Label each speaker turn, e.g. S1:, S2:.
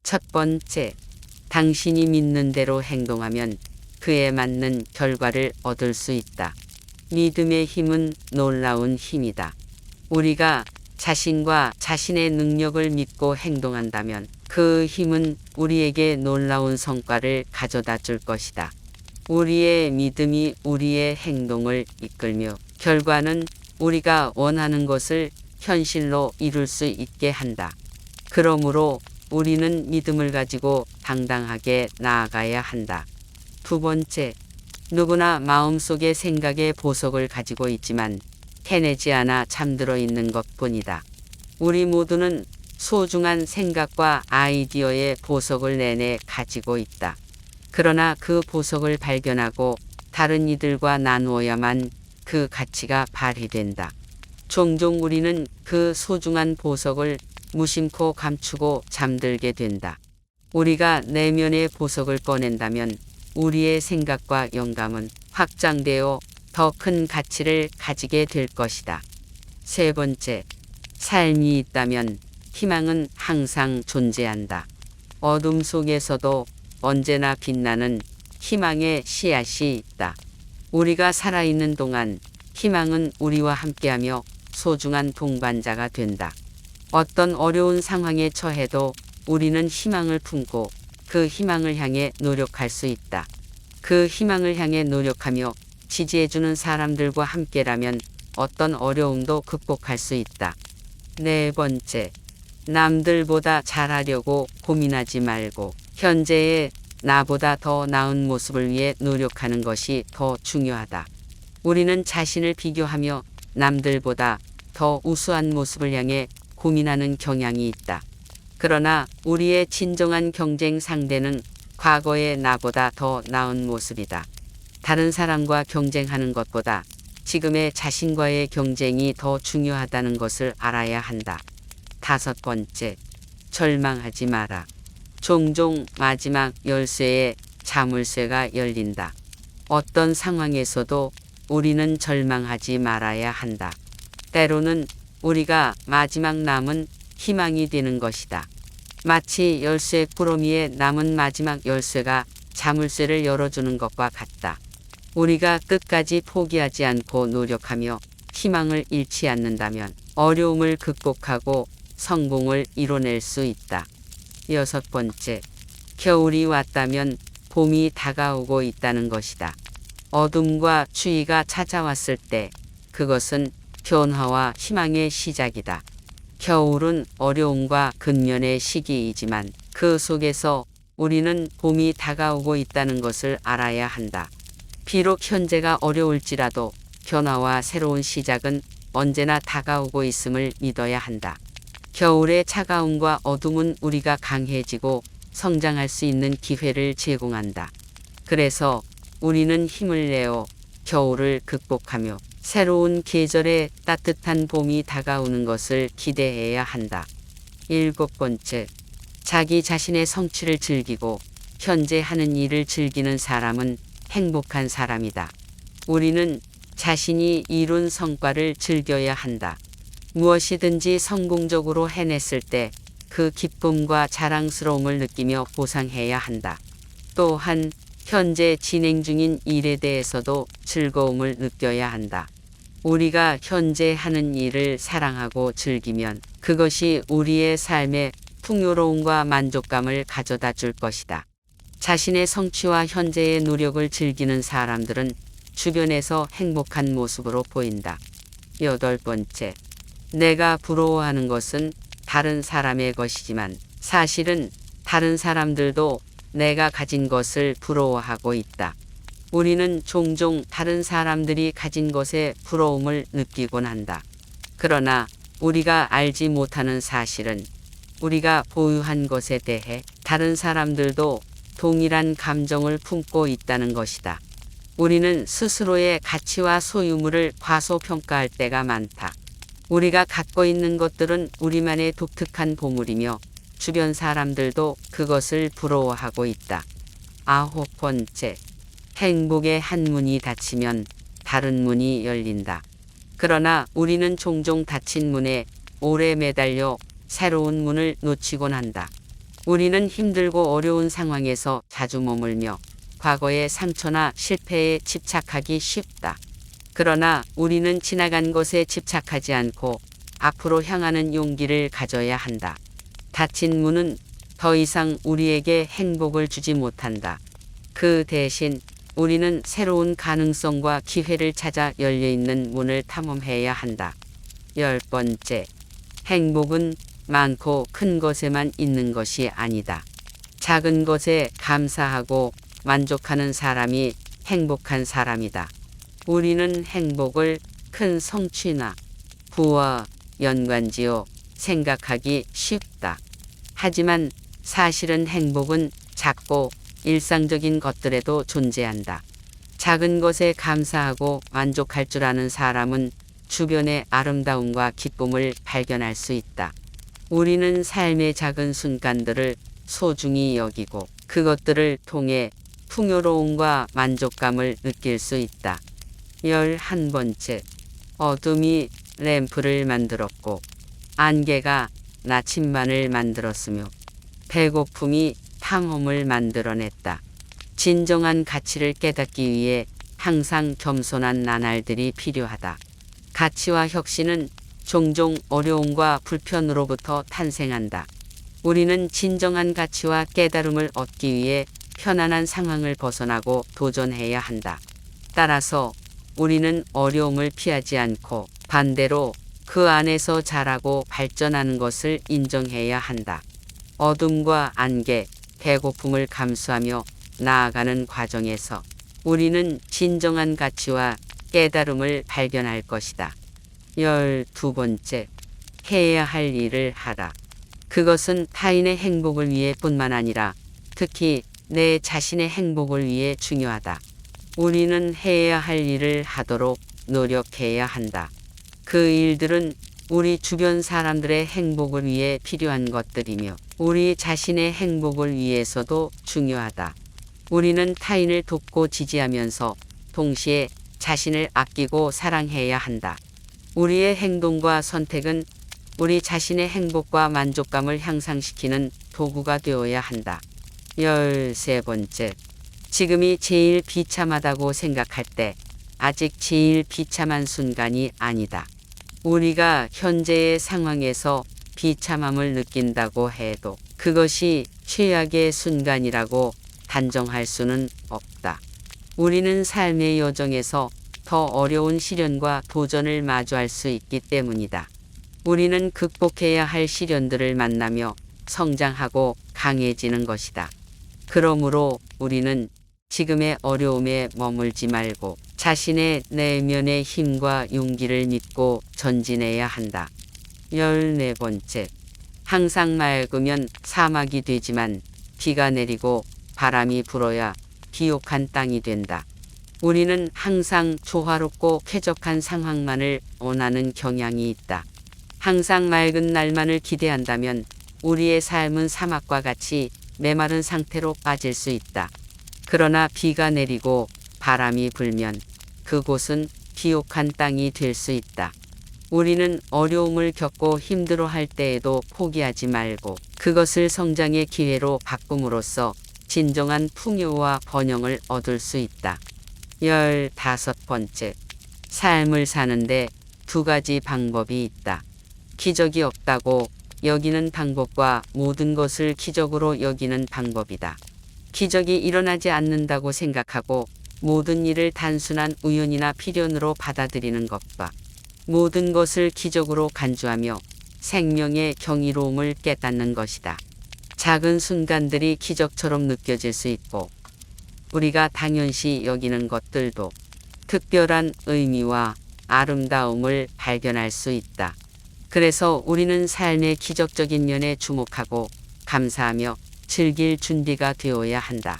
S1: 첫 번째, 당신이 믿는 대로 행동하면 그에 맞는 결과를 얻을 수 있다. 믿음의 힘은 놀라운 힘이다. 우리가 자신과 자신의 능력을 믿고 행동한다면 그 힘은 우리에게 놀라운 성과를 가져다 줄 것이다. 우리의 믿음이 우리의 행동을 이끌며 결과는 우리가 원하는 것을 현실로 이룰 수 있게 한다. 그러므로 우리는 믿음을 가지고 당당하게 나아가야 한다. 두 번째, 누구나 마음속의 생각의 보석을 가지고 있지만 해내지 않아 잠들어 있는 것뿐이다. 우리 모두는 소중한 생각과 아이디어의 보석을 내내 가지고 있다. 그러나 그 보석을 발견하고 다른 이들과 나누어야만 그 가치가 발휘된다. 종종 우리는 그 소중한 보석을 무심코 감추고 잠들게 된다. 우리가 내면의 보석을 꺼낸다면 우리의 생각과 영감은 확장되어 더 큰 가치를 가지게 될 것이다. 세 번째, 삶이 있다면 희망은 항상 존재한다. 어둠 속에서도 언제나 빛나는 희망의 씨앗이 있다. 우리가 살아있는 동안 희망은 우리와 함께하며 소중한 동반자가 된다. 어떤 어려운 상황에 처해도 우리는 희망을 품고 그 희망을 향해 노력할 수 있다. 그 희망을 향해 노력하며 지지해주는 사람들과 함께라면 어떤 어려움도 극복할 수 있다. 네 번째, 남들보다 잘하려고 고민하지 말고 현재의 나보다 더 나은 모습을 위해 노력하는 것이 더 중요하다. 우리는 자신을 비교하며 남들보다 더 우수한 모습을 향해 고민하는 경향이 있다. 그러나 우리의 진정한 경쟁 상대는 과거의 나보다 더 나은 모습이다. 다른 사람과 경쟁하는 것보다 지금의 자신과의 경쟁이 더 중요하다는 것을 알아야 한다. 다섯 번째, 절망하지 마라. 종종 마지막 열쇠에 자물쇠가 열린다. 어떤 상황에서도 우리는 절망하지 말아야 한다. 때로는 우리가 마지막 남은 희망이 되는 것이다. 마치 열쇠 꾸러미에 남은 마지막 열쇠가 자물쇠를 열어주는 것과 같다. 우리가 끝까지 포기하지 않고 노력하며 희망을 잃지 않는다면 어려움을 극복하고 성공을 이뤄낼 수 있다. 여섯 번째, 겨울이 왔다면 봄이 다가오고 있다는 것이다. 어둠과 추위가 찾아왔을 때 그것은 변화와 희망의 시작이다. 겨울은 어려움과 근면의 시기이지만 그 속에서 우리는 봄이 다가오고 있다는 것을 알아야 한다. 비록 현재가 어려울지라도 변화와 새로운 시작은 언제나 다가오고 있음을 믿어야 한다. 겨울의 차가움과 어둠은 우리가 강해지고 성장할 수 있는 기회를 제공한다. 그래서 우리는 힘을 내어 겨울을 극복하며 새로운 계절의 따뜻한 봄이 다가오는 것을 기대해야 한다. 일곱 번째, 자기 자신의 성취를 즐기고 현재 하는 일을 즐기는 사람은 행복한 사람이다. 우리는 자신이 이룬 성과를 즐겨야 한다. 무엇이든지 성공적으로 해냈을 때 그 기쁨과 자랑스러움을 느끼며 보상해야 한다. 또한 현재 진행 중인 일에 대해서도 즐거움을 느껴야 한다. 우리가 현재 하는 일을 사랑하고 즐기면 그것이 우리의 삶에 풍요로움과 만족감을 가져다 줄 것이다. 자신의 성취와 현재의 노력을 즐기는 사람들은 주변에서 행복한 모습으로 보인다. 여덟 번째, 내가 부러워하는 것은 다른 사람의 것이지만 사실은 다른 사람들도 내가 가진 것을 부러워하고 있다. 우리는 종종 다른 사람들이 가진 것에 부러움을 느끼곤 한다. 그러나 우리가 알지 못하는 사실은 우리가 보유한 것에 대해 다른 사람들도 동일한 감정을 품고 있다는 것이다. 우리는 스스로의 가치와 소유물을 과소평가할 때가 많다. 우리가 갖고 있는 것들은 우리만의 독특한 보물이며 주변 사람들도 그것을 부러워하고 있다. 아홉 번째, 행복의 한 문이 닫히면 다른 문이 열린다. 그러나 우리는 종종 닫힌 문에 오래 매달려 새로운 문을 놓치곤 한다. 우리는 힘들고 어려운 상황에서 자주 머물며 과거의 상처나 실패에 집착하기 쉽다. 그러나 우리는 지나간 것에 집착하지 않고 앞으로 향하는 용기를 가져야 한다. 닫힌 문은 더 이상 우리에게 행복을 주지 못한다. 그 대신 우리는 새로운 가능성과 기회를 찾아 열려있는 문을 탐험해야 한다. 10번째, 행복은 많고 큰 것에만 있는 것이 아니다. 작은 것에 감사하고 만족하는 사람이 행복한 사람이다. 우리는 행복을 큰 성취나 부와 연관지어 생각하기 쉽다. 하지만 사실은 행복은 작고 일상적인 것들에도 존재한다. 작은 것에 감사하고 만족할 줄 아는 사람은 주변의 아름다움과 기쁨을 발견할 수 있다. 우리는 삶의 작은 순간들을 소중히 여기고 그것들을 통해 풍요로움과 만족감을 느낄 수 있다. 11번째, 어둠이 램프를 만들었고 안개가 나침반을 만들었으며 배고픔이 탐험을 만들어냈다. 진정한 가치를 깨닫기 위해 항상 겸손한 나날들이 필요하다. 가치와 혁신은 종종 어려움과 불편으로부터 탄생한다. 우리는 진정한 가치와 깨달음을 얻기 위해 편안한 상황을 벗어나고 도전해야 한다. 따라서 우리는 어려움을 피하지 않고 반대로 그 안에서 자라고 발전하는 것을 인정해야 한다. 어둠과 안개, 배고픔을 감수하며 나아가는 과정에서 우리는 진정한 가치와 깨달음을 발견할 것이다. 12번째, 해야 할 일을 하라. 그것은 타인의 행복을 위해 뿐만 아니라 특히 내 자신의 행복을 위해 중요하다. 우리는 해야 할 일을 하도록 노력해야 한다. 그 일들은 우리 주변 사람들의 행복을 위해 필요한 것들이며 우리 자신의 행복을 위해서도 중요하다. 우리는 타인을 돕고 지지하면서 동시에 자신을 아끼고 사랑해야 한다. 우리의 행동과 선택은 우리 자신의 행복과 만족감을 향상시키는 도구가 되어야 한다. 13번째, 지금이 제일 비참하다고 생각할 때 아직 제일 비참한 순간이 아니다. 우리가 현재의 상황에서 비참함을 느낀다고 해도 그것이 최악의 순간이라고 단정할 수는 없다. 우리는 삶의 여정에서 더 어려운 시련과 도전을 마주할 수 있기 때문이다. 우리는 극복해야 할 시련들을 만나며 성장하고 강해지는 것이다. 그러므로 우리는 지금의 어려움에 머물지 말고 자신의 내면의 힘과 용기를 믿고 전진해야 한다. 14번째, 항상 맑으면 사막이 되지만 비가 내리고 바람이 불어야 비옥한 땅이 된다. 우리는 항상 조화롭고 쾌적한 상황만을 원하는 경향이 있다. 항상 맑은 날만을 기대한다면 우리의 삶은 사막과 같이 메마른 상태로 빠질 수 있다. 그러나 비가 내리고 바람이 불면 그곳은 비옥한 땅이 될 수 있다. 우리는 어려움을 겪고 힘들어할 때에도 포기하지 말고 그것을 성장의 기회로 바꿈으로써 진정한 풍요와 번영을 얻을 수 있다. 15번째, 삶을 사는데 두 가지 방법이 있다. 기적이 없다고 여기는 방법과 모든 것을 기적으로 여기는 방법이다. 기적이 일어나지 않는다고 생각하고 모든 일을 단순한 우연이나 필연으로 받아들이는 것과 모든 것을 기적으로 간주하며 생명의 경이로움을 깨닫는 것이다. 작은 순간들이 기적처럼 느껴질 수 있고 우리가 당연시 여기는 것들도 특별한 의미와 아름다움을 발견할 수 있다. 그래서 우리는 삶의 기적적인 면에 주목하고 감사하며 즐길 준비가 되어야 한다.